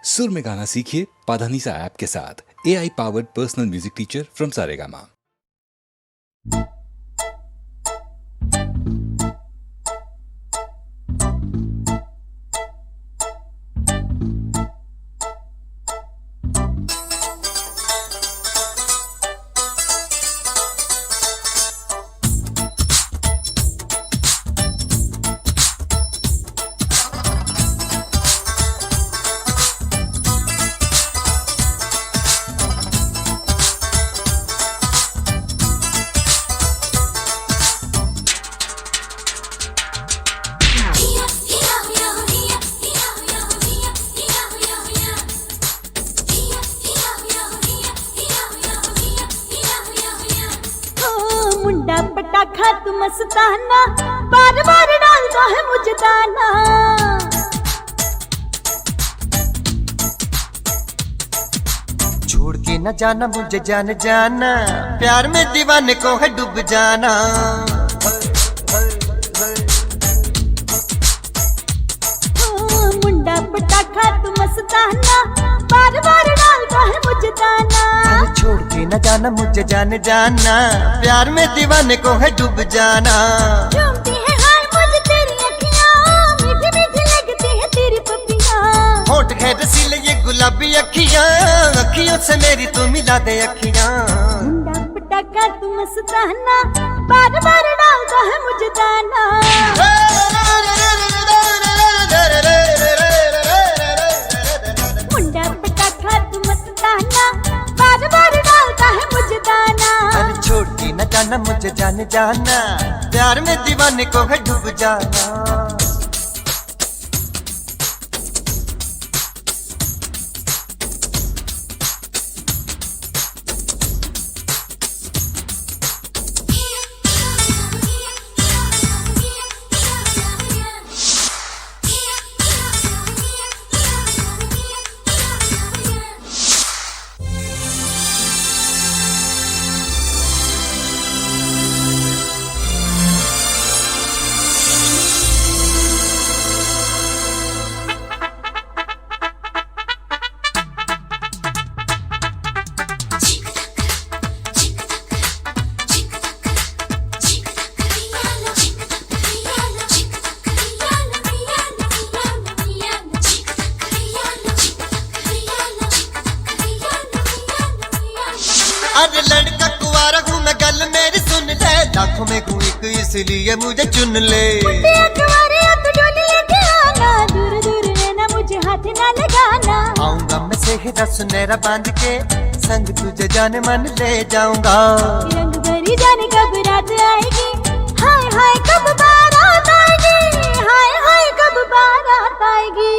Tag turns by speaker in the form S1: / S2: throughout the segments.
S1: सुर में गाना सीखिए पाधानीसा ऐप के साथ। AI powered personal music teacher from Saregama.
S2: मुंडा पटाखा तू मस्ताना, बार बार डालता है मुझे दाना।
S3: छोड़ के न जाना मुझे जान जाना, प्यार में दीवाने को है डूब जाना।
S2: मुंडा पटाखा तू मस्ताना, बार बार डालता है मुझे दाना।
S3: छोड़ के न जाना मुझे जान जाना, प्यार में दीवाने को है डूब जाना।
S2: झूमती है हाय मुझे तेरी अखियाँ, मीठी मीठी लगती है तेरी पपीयाँ।
S3: होठ है रसीले ये गुलाबी अखियाँ, अखियों से मेरी तू मिला दे अखियाँ।
S2: मुंडा पटाखा तू मस्ताना, बार बार डालता है मुझे दाना। मुंडा पटाखा तू मस्ताना, बार बार डालता है मुझे दाना।
S3: अरे छोड़ के न जाना मुझे जान जाना, प्यार में दीवाने को है डूब जाना। अरे लड़का कुआरा हूँ मैं, गल मेरी सुन ले। लाखों में हूँ एक इसलिए मुझे चुन ले।
S2: दूर दूर रहना मुझे हाथ ना लगाना।
S3: आऊंगा मैं सेहरा सुनहरा बांध के, संग तुझे जाने मन ले जाऊंगा।
S2: रंग भरी जाने कब रात आएगी, हाय हाय कब बारात आएगी, हाय हाय कब बारात आएगी।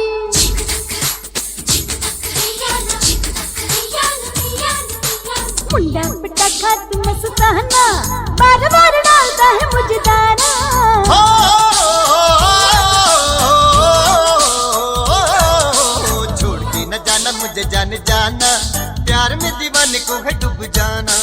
S2: मुंडा पटाखा तू मस्ताना, बार बार डालता है मुझे दाना।
S3: छोड़ के न जाना मुझे जाने जाना, प्यार में दीवाने को है डूब जाना।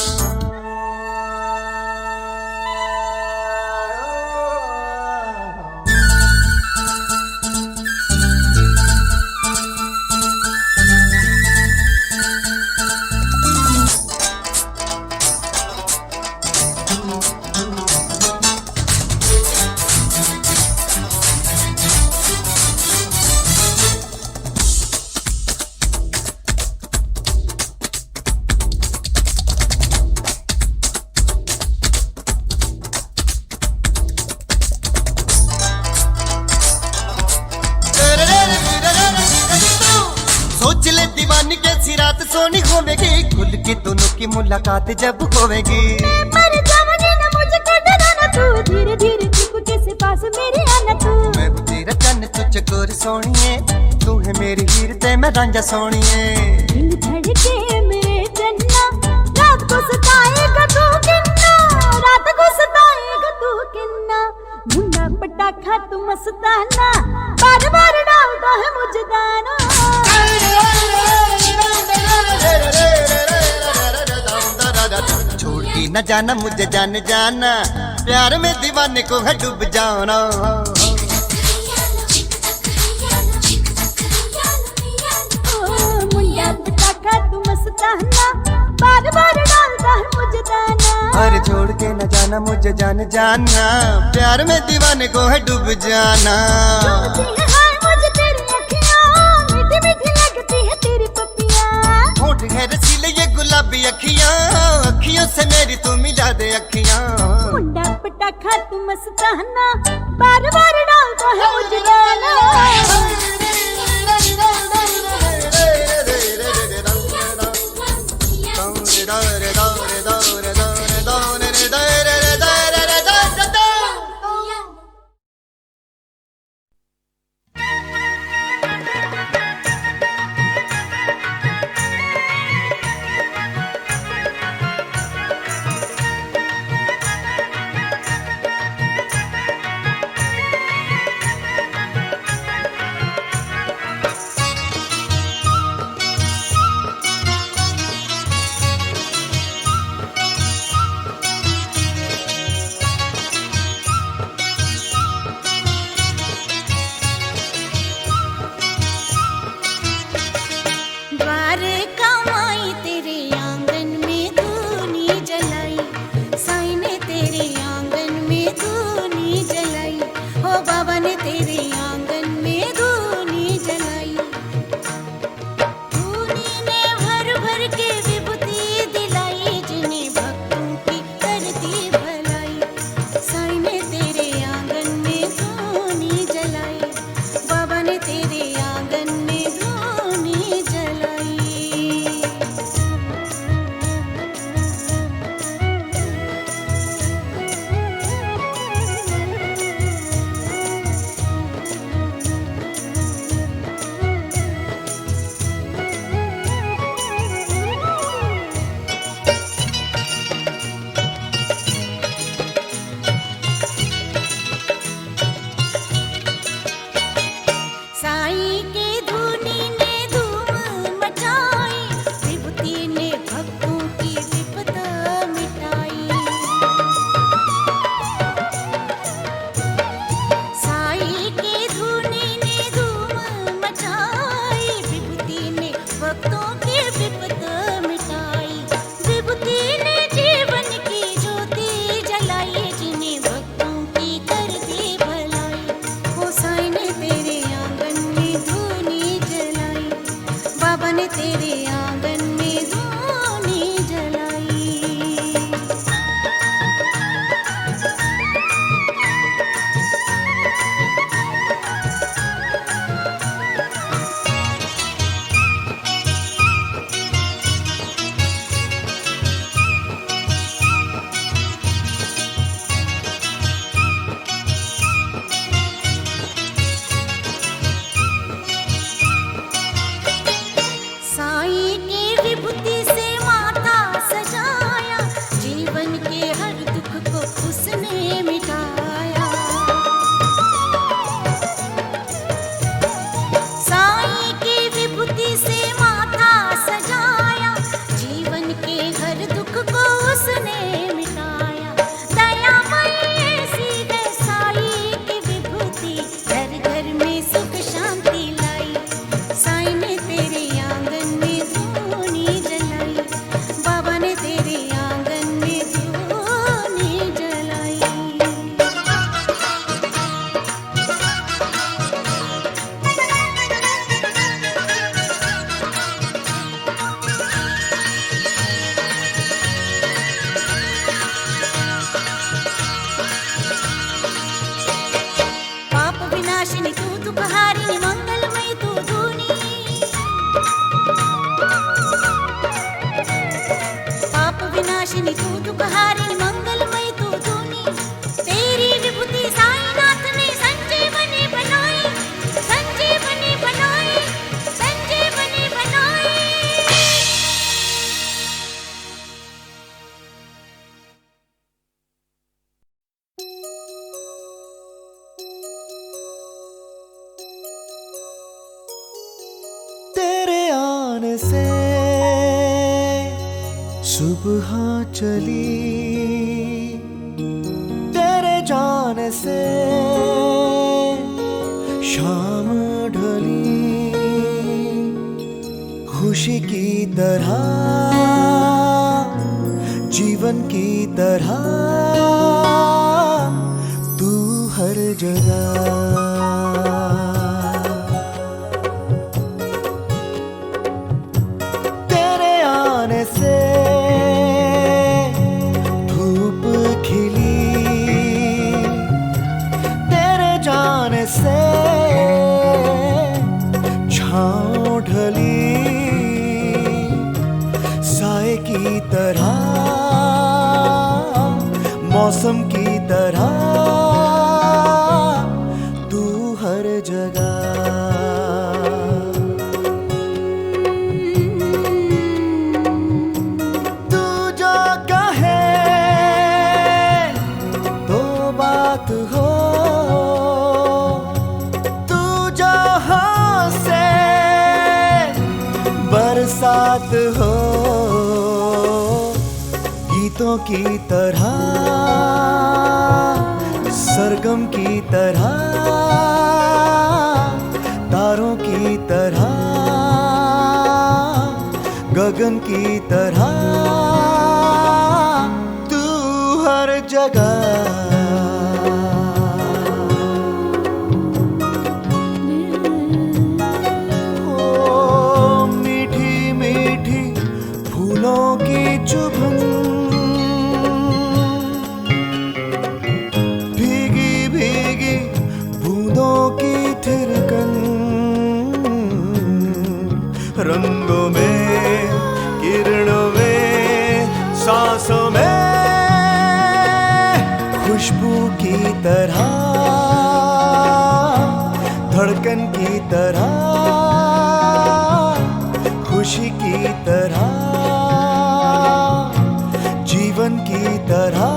S3: सोच ले दीवानी कैसी रात सोनी होवेगी, खुल के दोनों की मुलाकात जब होवेगी।
S2: पर जावने ना मुझको डराना तू, धीरे धीरे चुपके से पास मेरे आना तू।
S3: मैं हूँ तेरा चन्न तू चकोर सोनिए, तू है मेरी हीर ते मैं रांझा सोनिए।
S2: दिल धड़के मेरे चन्ना, रात को सताएगा तू किन्ना, रात को सताएगा तू किन्ना। मुंडा पटाखा तू मस्ताना, बार बार डालता है मुझे दाना।
S3: छोड़ के न जाना मुझे जान जाना, प्यार में दीवाने को है डूब जाना।
S2: मस्ताना, बार बार डालता है मुझे दाना।
S3: अरे छोड़ के न जाना मुझे जान जाना, प्यार में दीवाने को है डूब जाना।
S2: चूमती है हाय मुझे तेरी अखियाँ, मीठी मीठी लगती है तेरी पपियाँ।
S3: होठ है रसीले ये गुलाबी अखियाँ, अखियों से मेरी तू मिला दे अखियाँ।
S2: मुंडा पटाखा तू मस्ताना, बार बार डालता है मुझे दाना।
S4: से सुबह चली, तेरे जाने से शाम ढली, खुशी की तरह, जीवन की तरह तू हर जगह। तेरे आने से धूप खिली, तेरे जाने से छाँव ढली, साए की तरह, मौसम की तरह तू हर जगह। तू जो कहे तो बात हो, तू जो हंसे बरसात हो, गीतों की तरह, सरगम की तरह, तारों की तरह, गगन की तरह तू हर जगह। ओ मीठी मीठी फूलों की चुभन, भीगी भीगी बूंदों की थिरकन, रंगों में, किरणों में, सांसों में, खुशबू की तरह, धड़कन की तरह, खुशी की तरह, जीवन की तरह।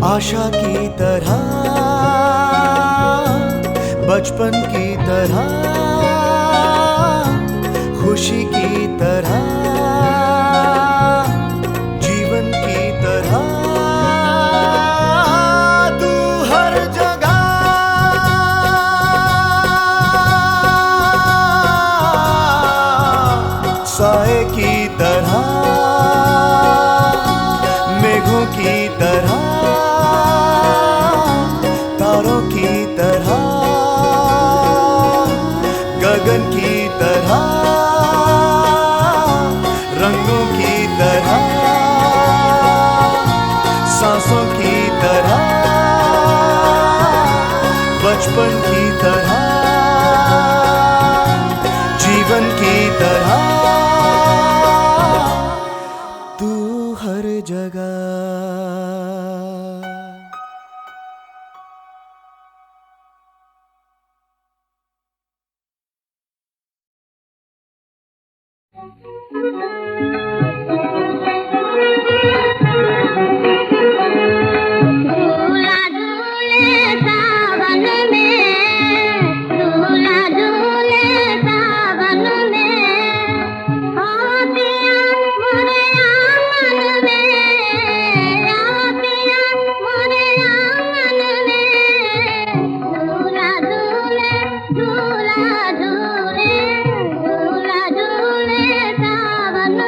S4: आशा की तरह, बचपन की तरह, खुशी की तरह, जीवन की तरह तू हर जगह। साए की तरह, मेघों की तरह, तारों की तरह, गगन की तरह, रंगों की तरह, सांसों की तरह, बचपन की तरह, जीवन की तरह तू हर जगह।
S2: झूला झूले सावन में, झूला झूले सावन में, आतिया मोरे आंगन में, आतिया मोरे आंगन में, झूला झूले, झूला झूले, झूला झूले सावन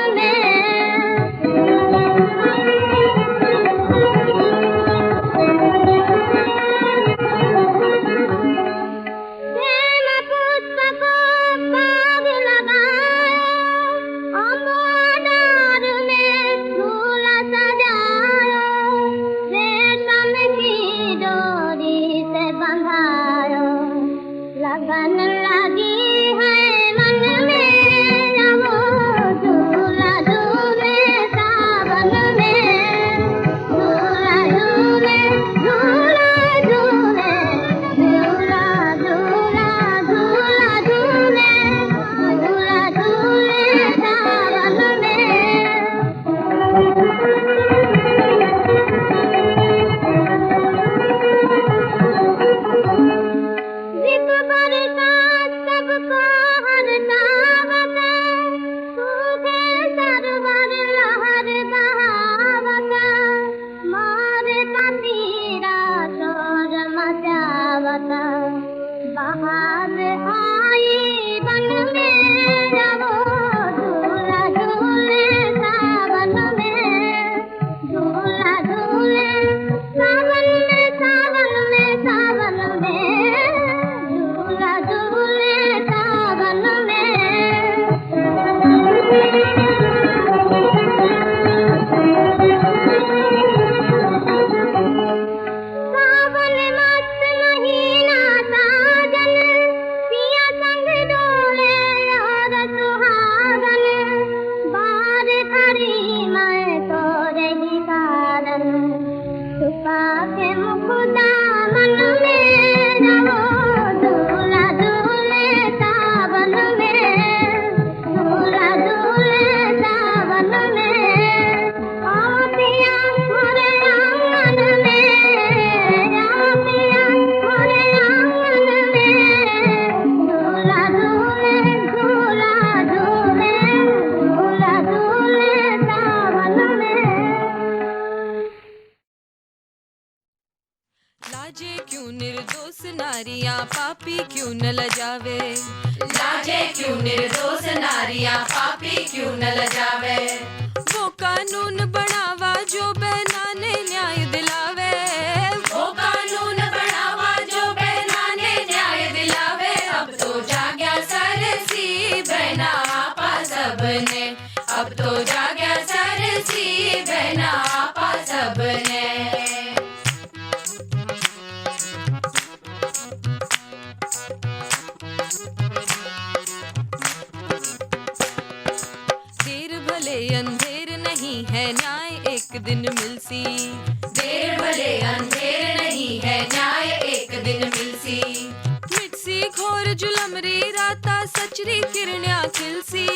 S2: सबको हरतावत सूखे सरवर लहर बहावत मारे तीरा शोर मचावत बहार आई बन में रवो झूला झूले सावन में झूला झूले सावन में सावन में सावन में झूला झूले सावन सावन मस्त महीना साजन पिया संग डोले और सुहागन बार खड़ी मैं तोरे ही कारण छुपा के मुकुदा मन में रहो झूला झूले सावन में झूला झूले सावन में आओ पिया मोरे आंगन में आओ पिया मोरे आंगन में झूला झूले झूला झूले झूला झूले सावन में
S5: लाजे क्यों निर्दोष नारियां पापी क्यों न लजावे लाजे क्यों निर्दोष नारियां पापी क्यों न लजावे वो कानून बनावा जो बेनाने न्याय दिलावे वो कानून बनावा जो बेनाने न्याय दिलावे अब तो जाग्या सरसी बहना आपा सबने अब तो जाग्या सरसी बहना आपा सबने देर भले अंधेर नहीं है न्याय एक दिन मिलसी देर भले अंधेर नहीं है न्याय एक दिन मिलसी मिटसी घोर जुलमरी राता सचरी किरण्या खिलसी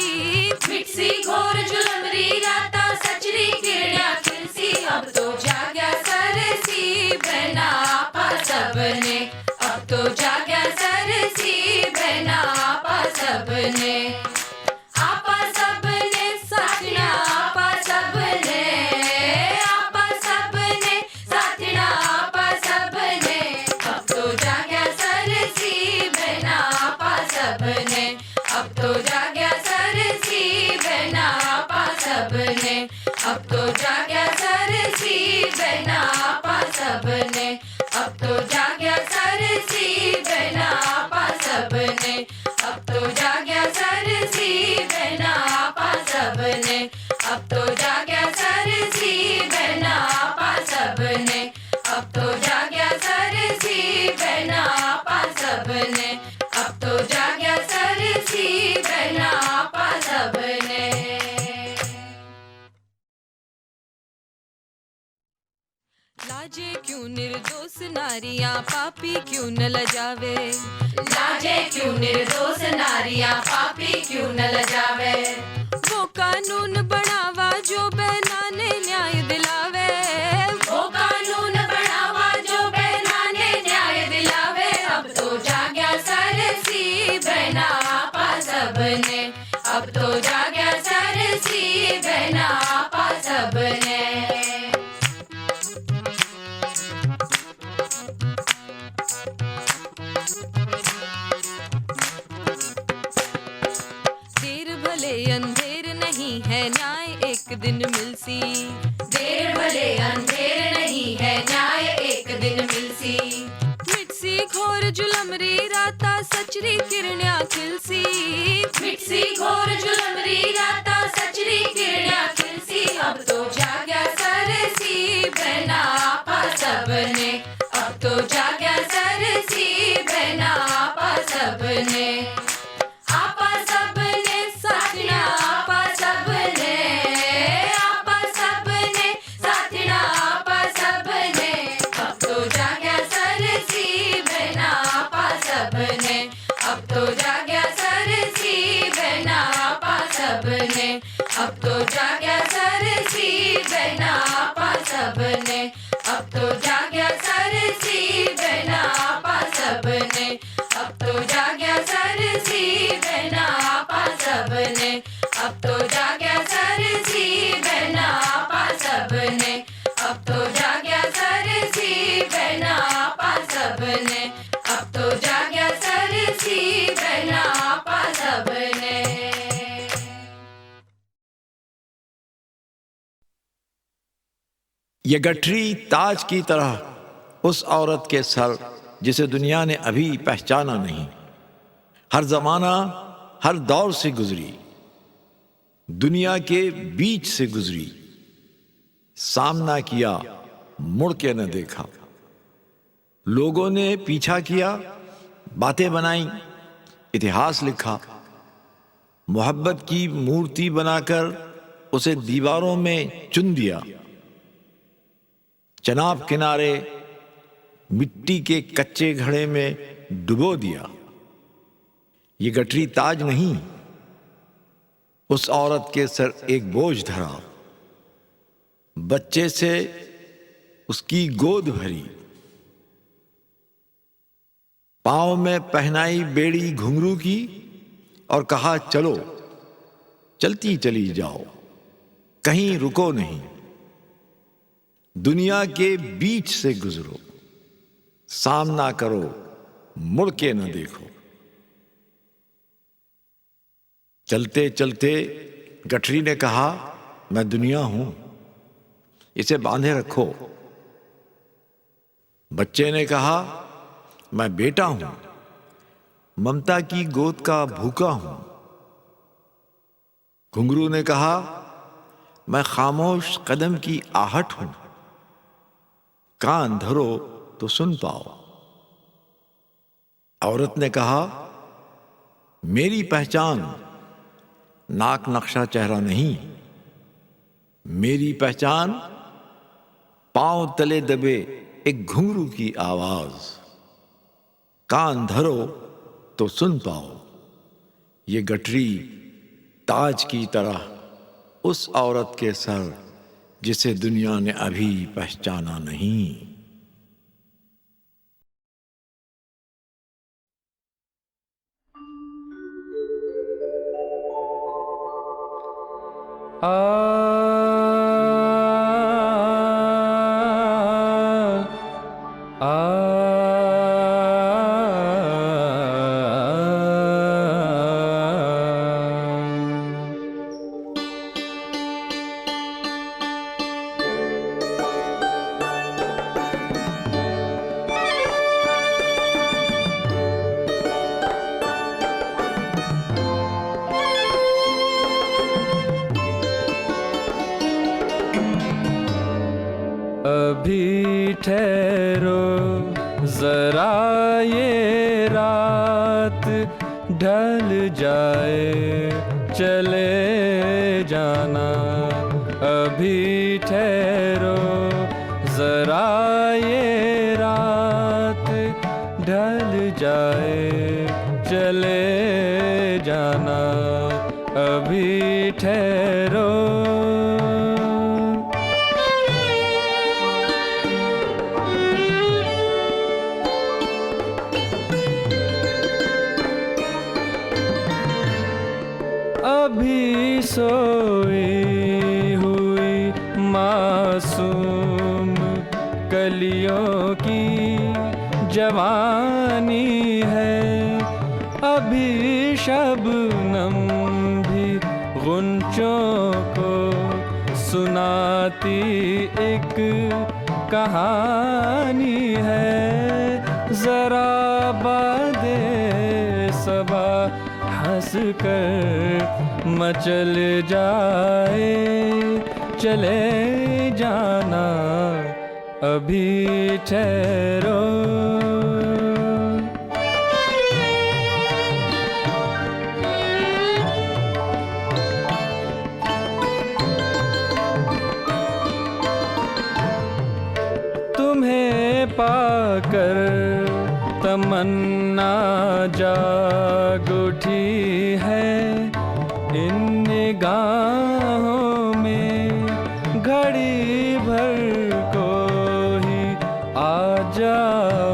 S5: मिटसी घोर जुलमरी राता सचरी किरण्या खिलसी अब तो जाग्या सरसी बहना आपा सबने अब तो जाग्या सरसी बहना आपा सबने आपा सबने साथना आपा सबने आपा सबने साथना आपा सबने अब तो जाग्या सरसी बहना आपा सबने अब तो जाग्या सरसी बहना आपा सबने अब तो जाग्या सरसी बहना आपा सबने अब तो जाग्या सरसी बहना आपा सबने अब तो जाग्या सरसी बहना आपा सबने अब तो जाग्या सरसी बहना आपा सबने अब तो जाग्या सरसी बहना आपा सबने अब तो जाग्या सरसी बहना आपा सबने लाजे क्यों निर्दोष नारियां पापी क्यों न लजावे लाजे क्यों निर्दोष नारियां पापी क्यों न लजावे वो कानून बनावा जो बेनाने न्याय दिलावे वो कानून बनावा जो बेनाने न्याय दिलावे अब तो जाग्या सरसी बहना आपा सबने अब तो जाग्या सरसी बहना आपा सबने देर भले अंधेर नहीं है न्याय एक दिन मिलसी देर भले अंधेर नहीं है न्याय एक दिन मिलसी मिटसी घोर जुलमरी राता सचरी किरण्या खिलसी मिटसी घोर जुलमरी राता सचरी किरण्या खिलसी अब तो जाग्या सरसी बहना आपा सबने अब तो जाग्या सरसी बहना आपा सबने आपा सबने साथना आपा सबने आपा सबने साथना आपा सबने अब तो जाग्या सरसी बहना आपा सबने अब तो जाग्या सरसी बहना आपा सबने अब तो जाग्या सरसी बहना आपा सबने अब तो जाग्या सरसी बहना आपा सबने अब तो जाग्या सरसी सबने, अब तो जाग्या सरसी बहना आपा सबने, अब तो जाग्या सरसी बहना आपा सबने, अब तो जाग्या सरसी बहना आपा सबने।
S6: ये गठरी ताज की तरह उस औरत के सर जिसे दुनिया ने अभी पहचाना नहीं। हर जमाना हर दौर से गुजरी, दुनिया के बीच से गुजरी, सामना किया मुड़ के न देखा। लोगों ने पीछा किया, बातें बनाई, इतिहास लिखा। मोहब्बत की मूर्ति बनाकर उसे दीवारों में चुन दिया। चनाब किनारे मिट्टी के कच्चे घड़े में डुबो दिया। ये गठरी ताज नहीं, उस औरत के सर एक बोझ धरा। बच्चे से उसकी गोद भरी, पांव में पहनाई बेड़ी घुंघरू की और कहा चलो, चलती चली जाओ, कहीं रुको नहीं। दुनिया के बीच से गुजरो, सामना करो, मुड़ के न देखो। चलते चलते गठरी ने कहा, मैं दुनिया हूं, इसे बांधे रखो। बच्चे ने कहा, मैं बेटा हूं, ममता की गोद का भूखा हूं। घुंघरू ने कहा, मैं खामोश कदम की आहट हूं, कान धरो तो सुन पाओ। औरत ने कहा, मेरी पहचान नाक नक्शा चेहरा नहीं, मेरी पहचान पांव तले दबे एक घुंघरू की आवाज। कान धरो तो सुन पाओ। ये गठरी ताज की तरह उस औरत के सर जिसे दुनिया ने अभी पहचाना नहीं।
S7: अभी ठहरो जरा, ये रात ढल जाए, चले जाना। अभी ठहरो जरा, ये रात ढल जाए, चले जाना। अभी ठहरो। अभी सोई हुई मासूम कलियों की जवानी है। अभी शबनम भी गुंचों को सुनाती एक कहानी है। जरा बादे सबा हंस कर मचल जाए, चले जाना। अभी ठहरो। तुम्हें पाकर तमन्ना जाग उठी है। इन निगाहों में घड़ी भर को ही आ जाओ,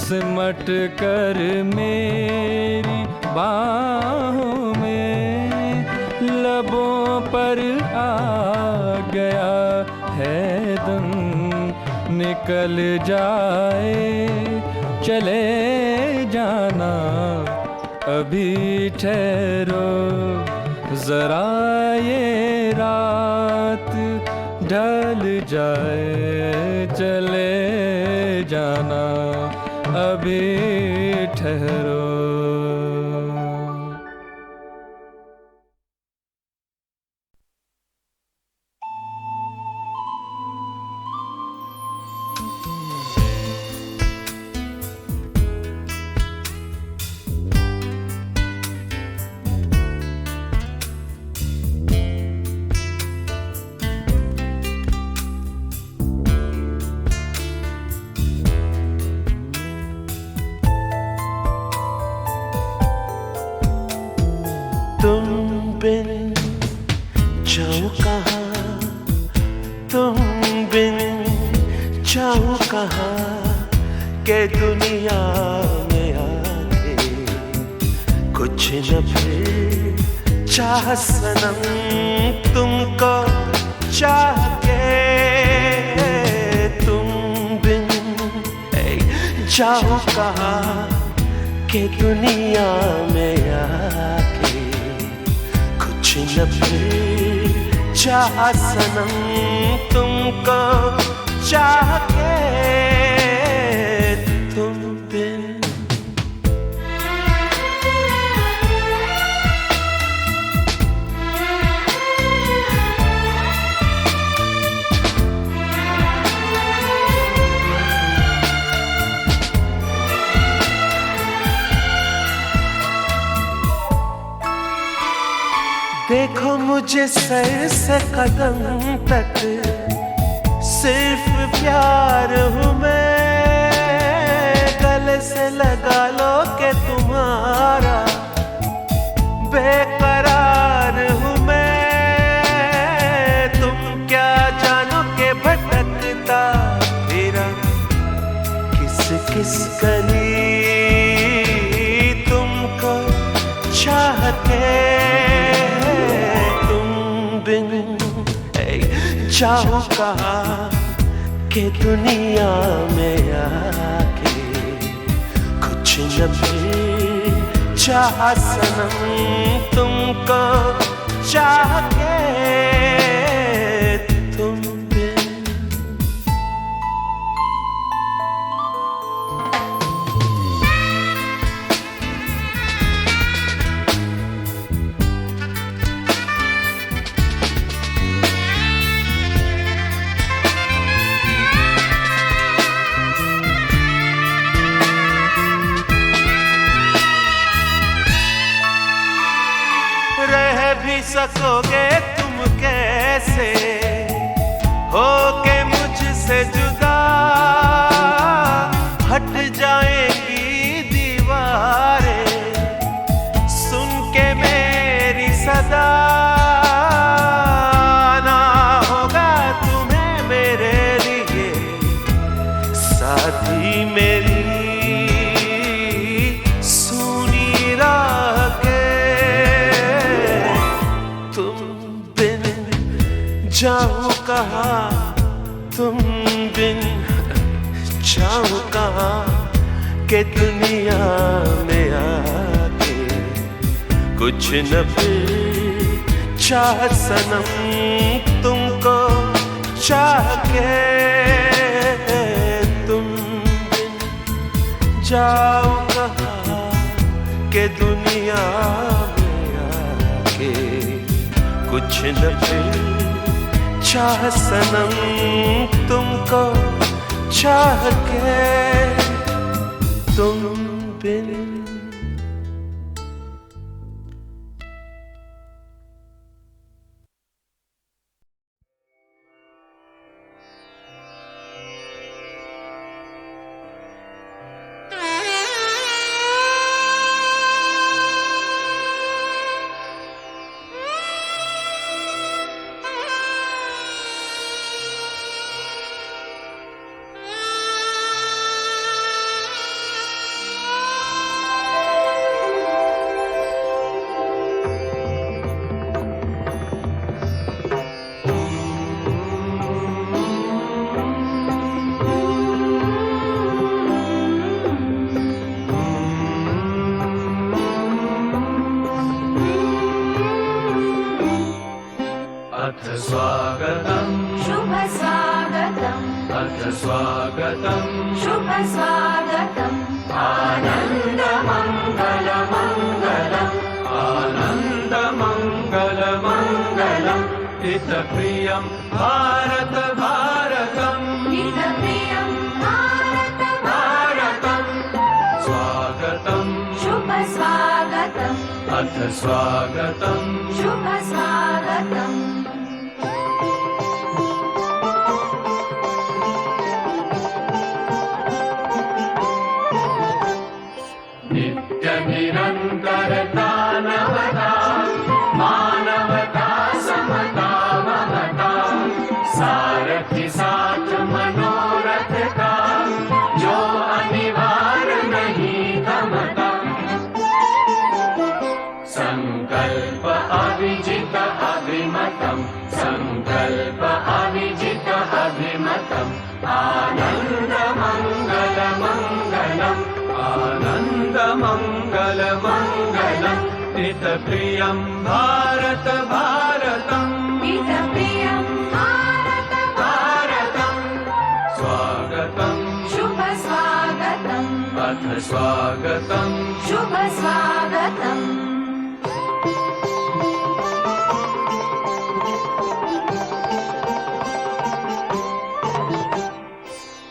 S7: सिमट कर मेरी बाहों में। लबों पर आ गया है दम, निकल जाए चले जाना, अभी ठहरो जरा ये रात ढल जाए, चले जाना, अभी ठहरो।
S4: तुम बिन जाऊं कहाँ, तुम बिन जाऊं कहाँ, के दुनिया में आके कुछ न फिर चाह सनम, तुमको चाह के तुम बिन जाऊं कहाँ, के दुनिया में आके कुछ न फिर चाह सनम, तुमको चाह के तुम बिन। देखो मुझे सर से कदम तक सिर्फ प्यार हूँ मैं, गले से लगा लो के तुम्हारा बेकरार हूँ मैं, तुम क्या जानो के भटकता फिरा किस किस गली, तुमको चाह के जाऊं कहाँ, के दुनिया में आके कुछ न फिर चाह सनम, तुमको चाह के तुम बिन। सकोगे तुम कैसे होके मुझसे जुदा, हट जाएंगी दीवारें सुन के मेरी सदा, ना होगा तुम्हें मेरे लिए साथी मेरी सुनी राह के, जाऊं कहाँ, तुम बिन जाऊं कहाँ, के दुनिया में आके कुछ न फिर चाह सनम, तुमको चाह के तुम बिन जाऊं कहाँ, के दुनिया में आके कुछ न फिर चाह सनम, तुमको चाह के तुम बिन।
S7: अथ स्वागतम्
S2: शुभ स्वागतम्
S7: अथ स्वागतम्
S2: शुभ स्वागतम्
S7: आनन्दमङ्गलमङ्गलम् आनन्दमङ्गलमङ्गलम् हितप्रियं भारत भारतम्
S2: हितप्रियं भारत
S7: भारतम् स्वागतम्
S2: शुभ स्वागतम्
S7: अथ स्वागतम्
S2: शुभ स्वागतम्
S7: नित्यनिरन्तरता नवता मानवता समता ममता सारथि साथ मनोरथ का जो अनिवार्य नहीं थमता संकल्प अविजित अभिमतम् संकल्प अविजित अभिमतम् आनन्दमङ्गलमङ्गलम् आनन्दमङ्गलमङ्गलम् हितप्रियं भारत भारतम्
S2: हितप्रियं भारत
S7: भारतम् स्वागतम्
S2: शुभ स्वागतम्
S7: अथ स्वागतम्
S2: शुभ स्वागतम्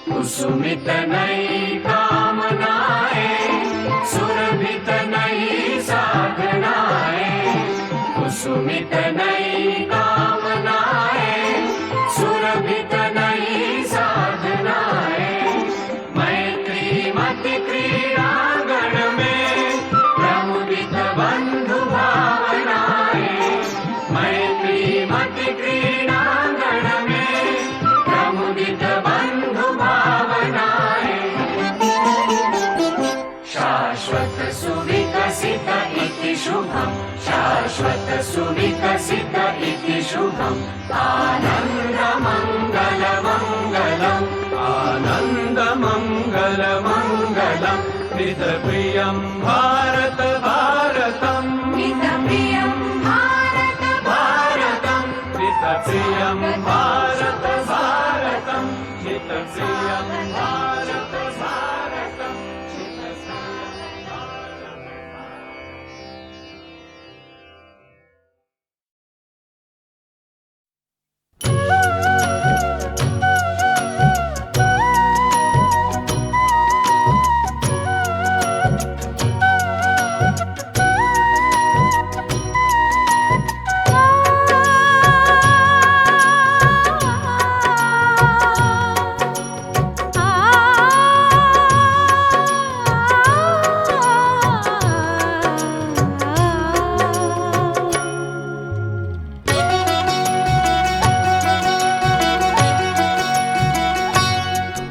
S7: कुसुमित नई कामनाएं सुरभित नई साधनाएं कुसुमित नई कामनाएं सुरभित नई साधनाएं मैत्री मति क्रीड़ांगण में प्रमुदित बंधु भावनाएं मैत्री मति क्रीड़ांगण में प्रमुदित बंधु भावनाएं शाश्वत सुविकसित इति शुभम् शाश्वत सुविकसित इति शुभम् आनन्दमङ्गलमङ्गलम् आनन्दमङ्गलमङ्गलम् हितप्रियं भारत भारतम्
S2: हितप्रियं भारत
S7: भारतम् हितप्रियं भारत भारतम् हितप्रियं भारत भारतम्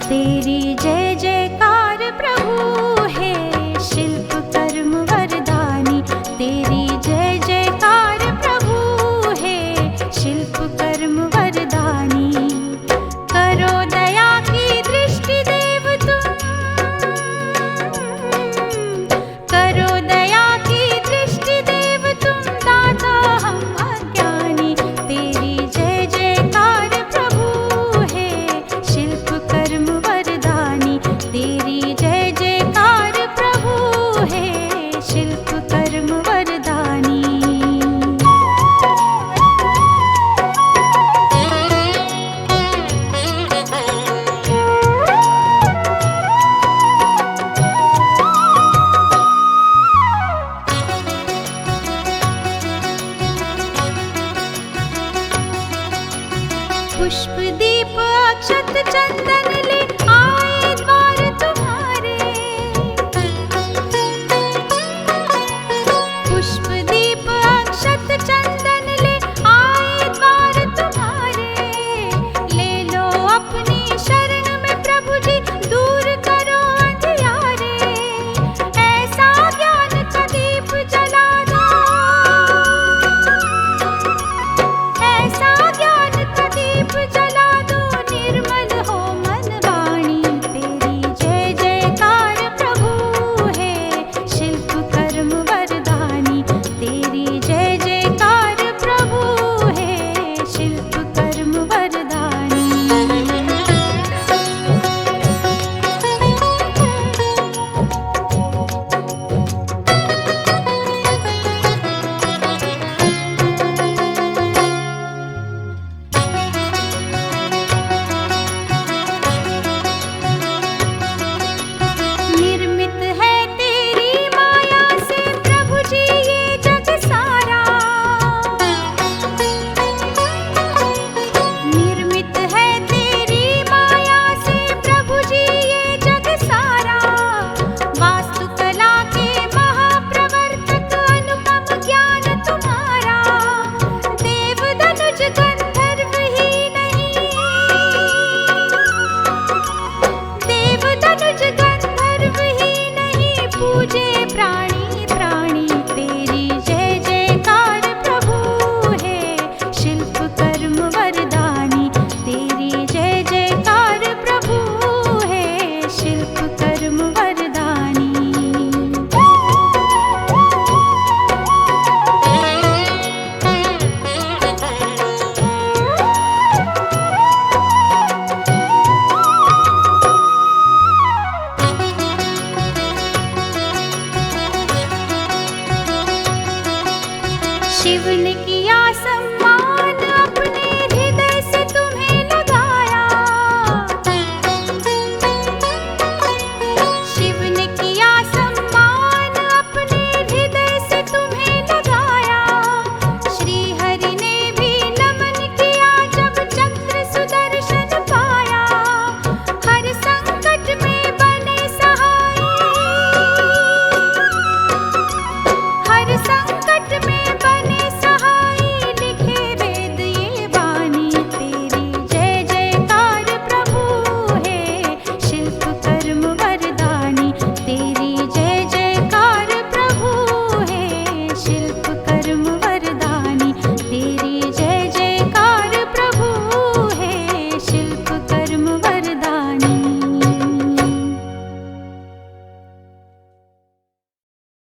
S2: तेरी जय जयकार प्रभु है शिल्प कर्म वरदानी तेरी जय जयकार प्रभु है शिल्प कर्म वरदानी करो दया की दृष्टि देव तुम करो दया की दृष्टि देव तुम दाता हम अज्ञानी तेरी जय जयकार प्रभु है शिल्प कर्म वरदानी तेरी जय जयकार प्रभु है शिल्प कर्म वरदानी पुष्प दीप अक्षत चंदन ले आए द्वार तुम्हारे पुष्प दीप अक्षत चंदन ले आए द्वार तुम्हारे ले लो अपनी शरण में प्रभु जी दूर करो अंधियारे ऐसा ज्ञान का दीप जला दो ऐसा ज्ञान का दीप जला दो निर्मल हो मन शिव ने किया संहार।